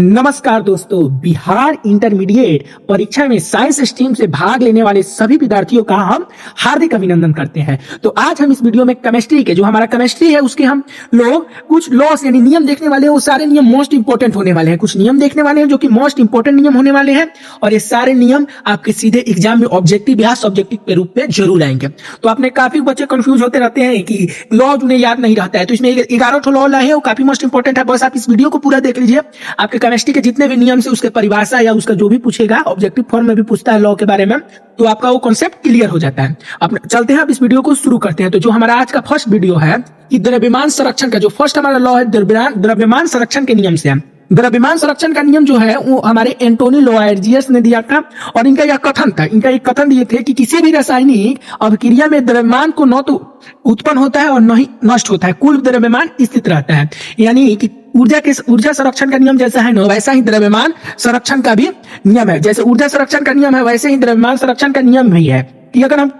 नमस्कार दोस्तों, बिहार इंटरमीडिएट परीक्षा में साइंस स्ट्रीम से भाग लेने वाले सभी विद्यार्थियों का हम हार्दिक अभिनंदन करते हैं। तो आज हम इस वीडियो में केमिस्ट्री के जो हमारा केमिस्ट्री है उसके हम लोग कुछ लॉस यानी नियम देखने वाले हैं। वो सारे नियम मोस्ट इंपोर्टेंट होने वाले हैं। कुछ नियम देखने वाले हैं जो कि मोस्ट इंपोर्टेंट नियम होने वाले हैं और ये सारे नियम आपके सीधे एग्जाम में ऑब्जेक्टिव या सब्जेक्टिव के रूप में जरूर आएंगे। तो आपने काफी बच्चे कंफ्यूज होते रहते हैं कि लॉ उन्हें याद नहीं रहता है, तो इसमें 11 लॉ है, वो काफी मोस्ट इंपोर्टेंट है। बस आप इस वीडियो को पूरा देख लीजिए। आपके केमिस्ट्री के जितने भी नियम से उसके परिभाषा या उसका जो भी पूछेगा, ऑब्जेक्टिव फॉर्म में भी पूछता है लॉ के बारे में, तो आपका वो कॉन्सेप्ट क्लियर हो जाता है। अब चलते हैं, अब इस वीडियो को शुरू करते हैं। तो जो हमारा आज का फर्स्ट वीडियो है कि द्रव्यमान संरक्षण का जो फर्स्ट हमारा लॉ है द्रव्यमान संरक्षण के नियम से है। द्रव्यमान संरक्षण का नियम जो है वो हमारे एंटोनी लुआयर्जियस ने दिया था और इनका यह कथन था, इनका एक कथन दिए थे कि किसी भी रासायनिक अभिक्रिया में द्रव्यमान को न तो उत्पन्न होता है और न ही नष्ट होता है, कुल द्रव्यमान स्थित रहता है। यानी कि ऊर्जा संरक्षण का नियम जैसा है ना, वैसा ही द्रव्यमान संरक्षण का भी नियम है। जैसे ऊर्जा संरक्षण का नियम है वैसे ही द्रव्यमान संरक्षण का नियम भी है कि अगर हम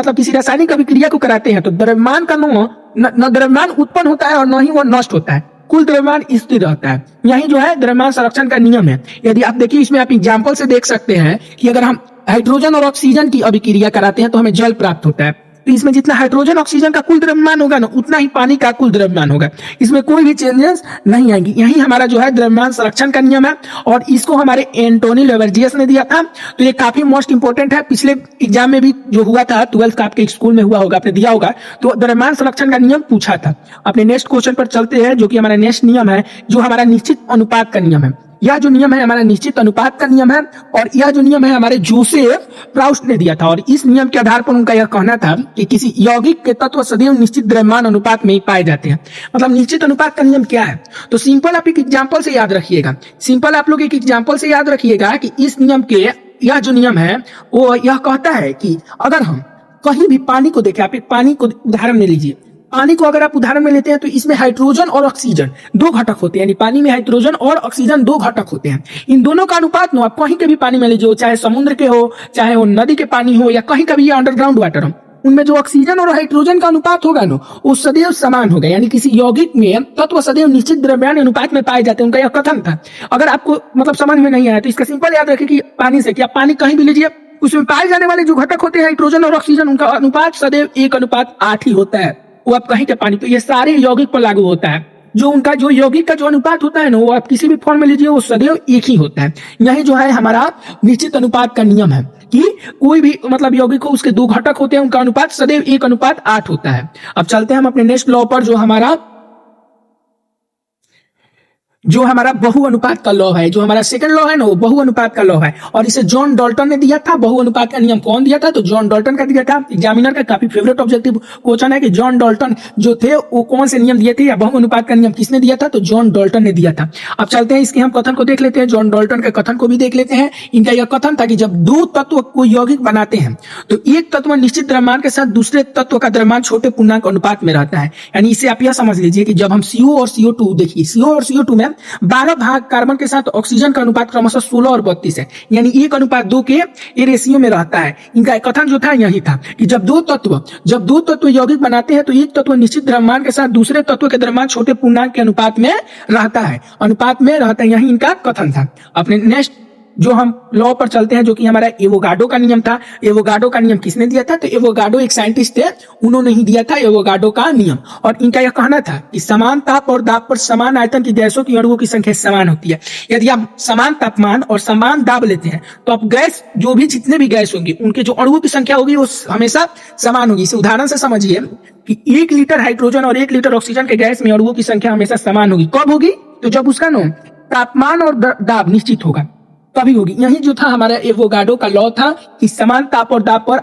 किसी रासायनिक अभिक्रिया को कराते हैं तो द्रव्यमान का न द्रव्यमान उत्पन्न होता है और न ही वो नष्ट होता है, कुल द्रव्यमान स्थिर रहता है। यही जो है द्रव्यमान संरक्षण का नियम है। यदि आप देखिए, इसमें आप एग्जांपल से देख सकते हैं कि अगर हम हाइड्रोजन और ऑक्सीजन की अभिक्रिया कराते हैं तो हमें जल प्राप्त होता है। तो इसमें जितना हाइड्रोजन ऑक्सीजन का कुल द्रव्यमान होगा ना, उतना ही पानी का कुल द्रव्यमान होगा। इसमें कोई भी चेंजेस नहीं आएंगी। यही हमारा जो है द्रव्यमान संरक्षण का नियम है और इसको हमारे एंटोनी लुआयर्जियस ने दिया था। तो ये काफी मोस्ट इंपोर्टेंट है। पिछले एग्जाम में भी जो हुआ था 12th का, आपके स्कूल में हुआ होगा, आपने दिया होगा, तो द्रव्यमान संरक्षण का नियम पूछा था। अपने नेक्स्ट क्वेश्चन पर चलते हैं, जो कि हमारा नेक्स्ट नियम है, जो हमारा निश्चित अनुपात का नियम है। यह जो नियम है हमारा निश्चित अनुपात का नियम है और यह जो नियम है हमारे जोसेफ प्राउस्ट ने दिया था। और इस नियम के आधार पर उनका यह कहना था कि किसी यौगिक के तत्व सदैव निश्चित द्रव्यमान अनुपात में ही पाए जाते हैं। मतलब निश्चित अनुपात का नियम क्या है, तो सिंपल आप एक एग्जांपल से याद रखिएगा। सिंपल आप लोग एक एग्जांपल से याद रखिएगा कि इस नियम के यह जो नियम है वो यह कहता है कि अगर हम कहीं भी पानी को देखें, आप एक पानी को उदाहरण में लीजिए। पानी को अगर आप उदाहरण में लेते हैं तो इसमें हाइड्रोजन और ऑक्सीजन दो घटक होते हैं। यानी पानी में हाइड्रोजन और ऑक्सीजन दो घटक होते हैं। इन दोनों का अनुपात आप कहीं के भी पानी में लीजिए, चाहे समुद्र के हो, चाहे वो नदी के पानी हो, या कहीं का भी अंडरग्राउंड वाटर हो, उनमें जो ऑक्सीजन और हाइड्रोजन का अनुपात होगा ना, वो सदैव समान होगा। यानी किसी यौगिक में तत्व सदैव निश्चित द्रव्यमान अनुपात में पाए जाते हैं, उनका यह कथन था। अगर आपको समझ में नहीं आया तो इसका सिंपल याद रखिए कि पानी से, कि आप पानी कहीं भी लीजिए, उसमें पाए जाने वाले जो घटक होते हैं हाइड्रोजन और ऑक्सीजन, उनका अनुपात सदैव 1:8 ही होता है। वो आप कहीं के पानी, तो ये सारे यौगिक पर लागू होता है। जो यौगिक का जो अनुपात होता है ना, वो आप किसी भी फॉर्म में लीजिए, वो सदैव एक ही होता है। यही जो है हमारा निश्चित अनुपात का नियम है कि कोई भी यौगिक को उसके दो घटक होते हैं, उनका अनुपात सदैव 1:8 होता है। अब चलते हैं हम अपने नेक्स्ट लॉ पर, जो हमारा बहु अनुपात का लॉ है। जो हमारा सेकंड लॉ है ना, वो बहु अनुपात का लॉ है और इसे जॉन डाल्टन ने दिया था। बहु अनुपात का नियम कौन दिया था, तो जॉन डाल्टन का दिया था। एग्जामिनर का काफी फेवरेट ऑब्जेक्टिव क्वेश्चन है कि जॉन डाल्टन जो थे वो कौन से नियम दिए थे, या बहु अनुपात का नियम किसने दिया था, तो जॉन डाल्टन ने दिया था। अब चलते हैं, इसके हम कथन को देख लेते हैं। जॉन डाल्टन के कथन को भी देख लेते हैं। इनका यह कथन था कि जब दो तत्व को यौगिक बनाते हैं तो एक तत्व निश्चित द्रव्यमान के साथ दूसरे तत्व का द्रव्यमान छोटे पूर्णांक अनुपात में रहता है। यानी इसे आप यह समझ लीजिए कि जब हम CO और CO2 देखिए, CO और CO2 में 12 भाग कार्बन के साथ ऑक्सीजन का अनुपात क्रमशः 16 और 32 है। यानी 1:2 के ये रेशियो में रहता है। इनका कथन जो था यही था कि जब दो तत्व यौगिक बनाते हैं तो एक तत्व निश्चित द्रव्यमान के साथ दूसरे तत्व के द्रव्यमान छोटे पूर्णांक के अनुपात में रहता है, यही इनका कथन था। अपने नेक्स्ट जो हम लॉ पर चलते हैं, जो कि हमारा एवोगाड्रो का नियम था। एवोगाड्रो का नियम किसने दिया था, तो एवोगाड्रो एक साइंटिस्ट थे, उन्होंने ही दिया था एवोगाड्रो का नियम। और इनका यह कहना था कि समान ताप और दाब पर समान आयतन की गैसों की अणुओं की संख्या समान होती है। यदि आप समान तापमान और समान दाब लेते हैं तो आप गैस जो भी जितने भी गैस होंगे उनके जो अणुओं की संख्या होगी वो हमेशा समान होगी। इसे उदाहरण से समझिए कि 1 लीटर हाइड्रोजन और 1 लीटर ऑक्सीजन के गैस में अणुओं की संख्या हमेशा समान होगी। कब होगी, तो जब उसका तापमान और दाब निश्चित होगा, तभी होगी। यही जो था हमारा एवोगाड्रो का लॉ था कि समान ताप और दाब पर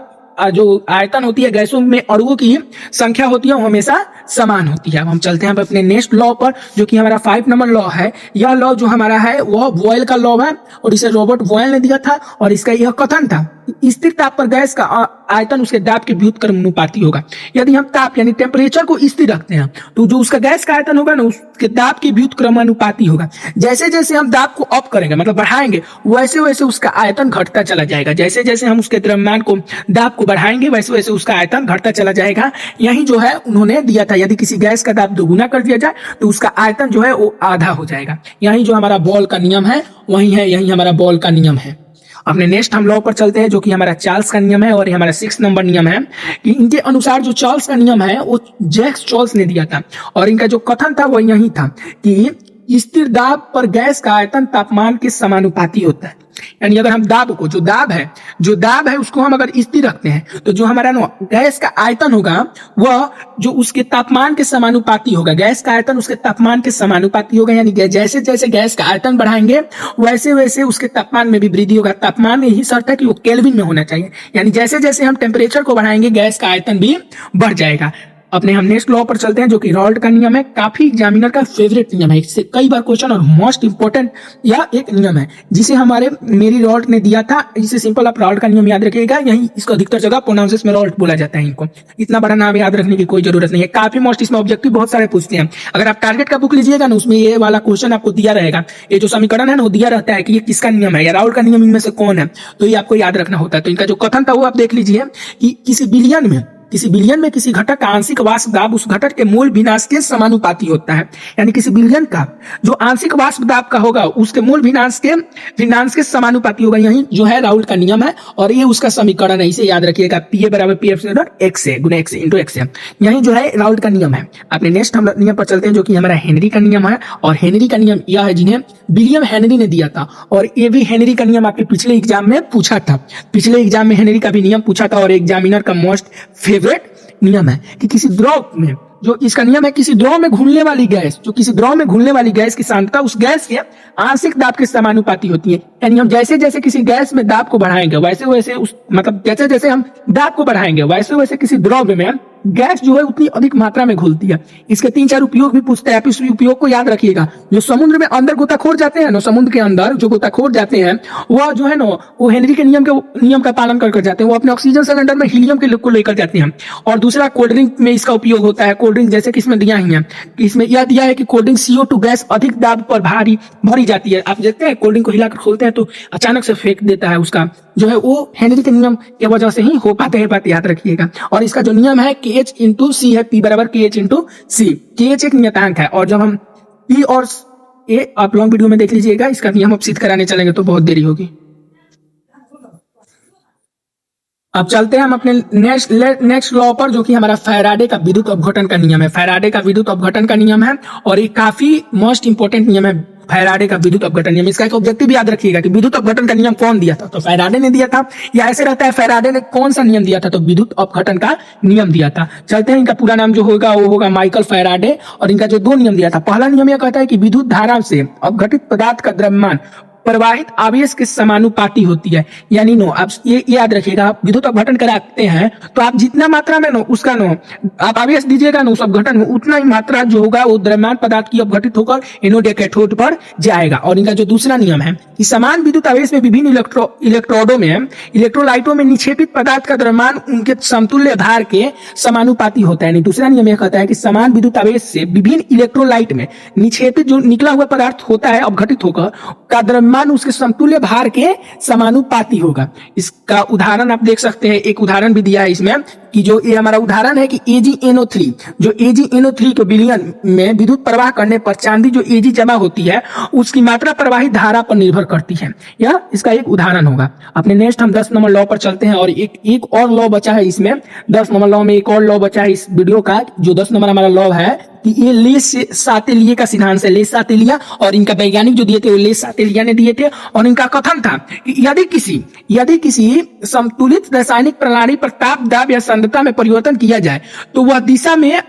जो आयतन होती है गैसों में अणुओं की संख्या होती है वो हमेशा समान होती है। अब हम चलते हैं अपने नेक्स्ट लॉ पर, जो कि हमारा 5 नंबर लॉ है। यह लॉ जो हमारा है वह बॉयल का लॉ है और इसे रॉबर्ट बॉयल ने दिया था और इसका यह कथन था स्थिर ताप पर गैस का आयतन उसके दाब के व्युत्क्रमानुपाती होगा। यदि हम ताप यानी टेम्परेचर को स्थिर रखते हैं तो जो उसका गैस का आयतन होगा ना, उसके दाब के व्युत्क्रमानुपाती होगा। जैसे जैसे हम दाब को अप करेंगे, बढ़ाएंगे, वैसे वैसे उसका आयतन घटता चला जाएगा। जैसे जैसे हम उसके द्रव्यमान को, दाब को बढ़ाएंगे वैसे वैसे उसका आयतन घटता चला जाएगा। यही जो है उन्होंने दिया था, यदि किसी गैस का दाब दोगुना कर दिया जाए तो उसका आयतन जो है वो आधा हो जाएगा। यही जो हमारा बॉल का नियम है वही है, यही हमारा बॉल का नियम है। अपने नेक्स्ट हम लॉ पर चलते हैं जो कि हमारा चार्ल्स का नियम है और ये हमारा 6 नंबर नियम है कि इनके अनुसार जो चार्ल्स का नियम है वो जैक्स चार्ल्स ने दिया था और इनका जो कथन था वो यही था कि स्थिर दाब पर गैस का आयतन तापमान के समानुपाती होता है। यानी अगर हम दाब को जो दाब है उसको हम अगर स्थिर रखते हैं तो जो हमारा गैस का आयतन होगा वह जो उसके तापमान के समानुपाती होगा। गैस का आयतन उसके तापमान के समानुपाती होगा, यानी जैसे जैसे गैस का आयतन बढ़ाएंगे वैसे वैसे उसके तापमान में भी वृद्धि होगा। तापमान में यही शर्त है कि वो केल्विन में होना चाहिए, यानी जैसे जैसे हम टेम्परेचर को बढ़ाएंगे गैस का आयतन भी बढ़ जाएगा। अपने हम नेक्स्ट लॉ पर चलते हैं जो कि रॉल्ट का नियम है। काफी एग्जामिनर का फेवरेट नियम है, इससे कई बार क्वेश्चन और मोस्ट इंपोर्टेंट या एक नियम है जिसे हमारे मेरी रॉल्ट ने दिया था। इसे सिंपल आप रॉल्ट का नियम याद रखिएगा, यही इसको अधिकतर जगह प्रोनाउंसेस में रॉल्ट बोला जाता है। इनको इतना बड़ा नाम याद रखने की कोई जरूरत नहीं है। काफी मोस्ट इसमें ऑब्जेक्टिव बहुत सारे पूछते हैं। अगर आप टारगेट का बुक लीजिएगा ना उसमें ये वाला क्वेश्चन आपको दिया रहेगा, ये जो समीकरण है ना वो दिया रहता है कि ये किसका नियम है या रॉल्ट का नियम इनमें से कौन है, तो ये आपको याद रखना होता है। तो इनका जो कथन था वो आप देख लीजिए कि किसी बिलियन में किसी घटक का आंशिक वाष्प दाब उस घटक के मूल विनाश के समानुपाती होता है। यानी किसी बिलियन का जो आंशिक वाष्प दाब का होगा उसके मूल विनाश के समानुपाती होगा। यही जो है राउल्ट का नियम है और ये उसका समीकरण है, इसे याद रखिएगा। पीए बराबर पीएफ एक्स है गुना एक्स इंटू एक्स है, यही जो है राउल्ट का नियम है। अपने नेक्स्ट हम नियम पर चलते हैं जो कि हमारा हेनरी का नियम है और हेनरी का नियम यह है जिन्हें विलियम हेनरी ने दिया था और ये भी हेनरी का नियम आपके पिछले एग्जाम में पूछा था। पिछले एग्जाम में हेनरी का भी नियम पूछा था और एग्जामिनर का मोस्ट फेवरेट नियम है कि किसी द्रव में जो इसका नियम है किसी द्रव में घुलने वाली गैस की सांद्रता उस गैस के आंशिक दाब के समानुपाती होती है। यानी हम जैसे जैसे किसी गैस में दाब को बढ़ाएंगे वैसे वैसे जैसे जैसे हम दाब को बढ़ाएंगे वैसे वैसे किसी द्रव में गैस जो है उतनी अधिक मात्रा में घुलती है। इसके 3-4 उपयोग भी पूछते हैं, आप इस उपयोग को याद रखिएगा। जो समुद्र में अंदर गोताखोर जाते हैं ना, समुद्र के अंदर जो गोताखोर जाते हैं वह जो है ना वो हेनरी के नियम का पालन कर जाते हैं। वो अपने ऑक्सीजन सिलेंडर में हीलियम के को लेकर जाते हैं। और दूसरा कोल्ड ड्रिंक में इसका उपयोग होता है। कोल्ड ड्रिंक जैसे कि इसमें दिया ही है, इसमें यह दिया है कि कोल्ड ड्रिंक CO2 गैस अधिक दाब पर भरी जाती है। आप देखते हैं कोल्ड ड्रिंक को हिलाकर खोलते हैं तो अचानक से फेंक देता है, उसका जो है वो हेनरी के नियम की वजह से ही हो पाते हैं, बात याद रखिएगा। और इसका जो नियम है KH इंटू सी है, P बराबर KH इंटू सी। KH एक नियतांक है और जब हम P और A आप लॉन्ग वीडियो में देख लीजिएगा, इसका नियम अब सिद्ध कराने चलेंगे तो बहुत देरी होगी। अब चलते हैं हम अपने नेक्स्ट लॉ पर जो कि हमारा फैराडे का विद्युत अपघटन का नियम है। फैराडे का विद्युत अपघटन का नियम है और ये काफी मोस्ट इंपोर्टेंट नियम है। फैराडे का विद्युत अपघटन नियम, इसका एक ऑब्जेक्टिव भी याद रखिएगा कि विद्युत अपघटन का नियम कौन दिया था, तो फैराडे ने दिया था। या ऐसे रहता है फैराडे ने कौन सा नियम दिया था, तो विद्युत अपघटन का नियम दिया था। चलते हैं, इनका पूरा नाम जो होगा वो होगा माइकल फैराडे और इनका जो 2 नियम दिया था, पहला नियम यह कहता है कि विद्युत धारा से अपघटित पदार्थ का द्रव्यमान प्रवाहित आवेश के समानुपाती होती है। यानी आप ये याद रखिएगा, आप विद्युत अपघटन कराते हैं तो आप जितना मात्रा में उसका आप आवेश दीजिएगा उस अपघटन में उतना ही मात्रा जो होगा वो द्रव्यमान पदार्थ की अपघटित होकर एनोड या कैथोड पर जाएगा। और इनका जो दूसरा नियम है कि समान विद्युत आवेश में विभिन्न इलेक्ट्रोडों में इलेक्ट्रोलाइटों में निक्षेपित पदार्थ का द्रव्यमान उनके समतुल्य भार के समानुपाती होता है। दूसरा नियम यह कहता है कि समान विद्युत आवेश से विभिन्न इलेक्ट्रोलाइट में निक्षेपित जो निकला हुआ पदार्थ होता है अपघटित होकर का द्रव्यमान उसके समतुल्य भार के समानुपाती होगा। इसका उदाहरण आप देख सकते हैं, एक उदाहरण भी दिया है इसमें कि जो ये हमारा उदाहरण है कि AgNO3 जो AgNO3 के विलयन में विद्युत प्रवाह करने पर चांदी जो Ag जमा होती है उसकी मात्रा प्रवाहित धारा पर निर्भर करती है। यह इसका एक उदाहरण होगा। अपने नेक्स्ट हम 10 नंबर लॉ पर चलते हैं और एक और लॉ बचा है इसमें। 10 नंबर लॉ में एक और लॉ बचा है इस वीडियो का। जो 10 नंबर हमारा लॉ है कि ये लेस सातेलिया का सिद्धांत है, लेस सातेलिया, और इनका वैज्ञानिक जो दिए थे वो लेस सातेलिया ने दिए थे। और इनका कथन था कि यदि किसी संतुलित रासायनिक प्रणाली पर ताप दाब या सांद्रता में परिवर्तन किया जाए तो वह दिशा में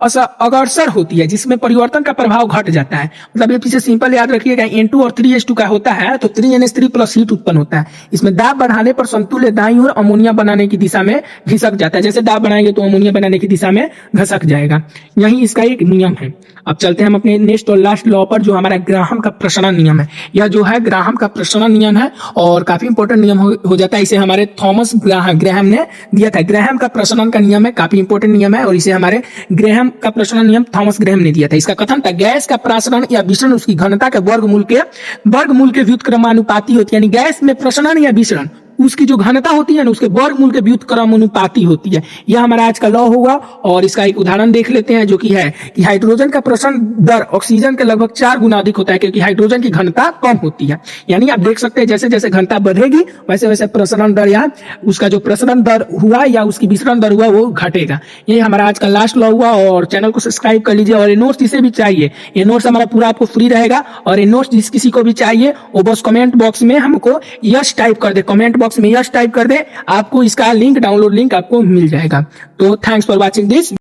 अग्रसर होती है, जिसमें परिवर्तन का प्रभाव घट जाता है। मतलब ये पीछे सिंपल याद रखिएगा, N2 और 3H2 का होता है तो 3NH3 प्लस हीट उत्पन्न होता है। इसमें दाब बढ़ाने पर समतुल्य दाईं ओर अमोनिया बनाने की दिशा में घिसक जाता है। जैसे दाब बढ़ाएंगे तो अमोनिया बनाने की दिशा में घसक जाएगा। यही इसका एक नियम है। अब चलते हैं हम अपने नेक्स्ट और लास्ट लॉ पर जो हमारा ग्राहम का प्रसरण नियम है। यह जो है ग्राहम का प्रसरण नियम है और काफी इंपॉर्टेंट नियम हो जाता है। इसे हमारे थॉमस ग्राहम ने दिया था। ग्राहम का प्रसरण का नियम है, काफी इंपॉर्टेंट नियम है और इसे हमारे ग्राहम का प्रसरण नियम थॉमस ग्राहम ने दिया था। इसका कथन था गैस का प्रसरण या विसरण उसकी घनता के वर्गमूल के व्युत्क्रमानुपाती होती है। यानी गैस में प्रसरण या विसरण उसकी जो घनता होती है ना उसके वर्गमूल के व्युत्क्रमानुपाती होती है। यह हमारा आज का लॉ होगा और इसका एक उदाहरण देख लेते हैं, जो कि है कि हाइड्रोजन का प्रसरण दर ऑक्सीजन के लगभग 4 गुना अधिक होता है, क्योंकि हाइड्रोजन की घनता कम होती है। यानी आप देख सकते हैं जैसे जैसे घनता बढ़ेगी वैसे वैसे प्रसरण दर या उसका जो प्रसरण दर हुआ या उसकी विसरण दर हुआ वो घटेगा। ये हमारा आज का लास्ट लॉ हुआ और चैनल को सब्सक्राइब कर लीजिए। और ये नोट्स जिसे भी चाहिए, ये नोट्स हमारा पूरा आपको फ्री रहेगा। और ये नोट्स जिस किसी को भी चाहिए वो बस कमेंट बॉक्स में हमको यस टाइप कर दे, कमेंट बॉक्स में यस टाइप कर दे, आपको इसका लिंक, डाउनलोड लिंक आपको मिल जाएगा। तो थैंक्स फॉर वॉचिंग दिस।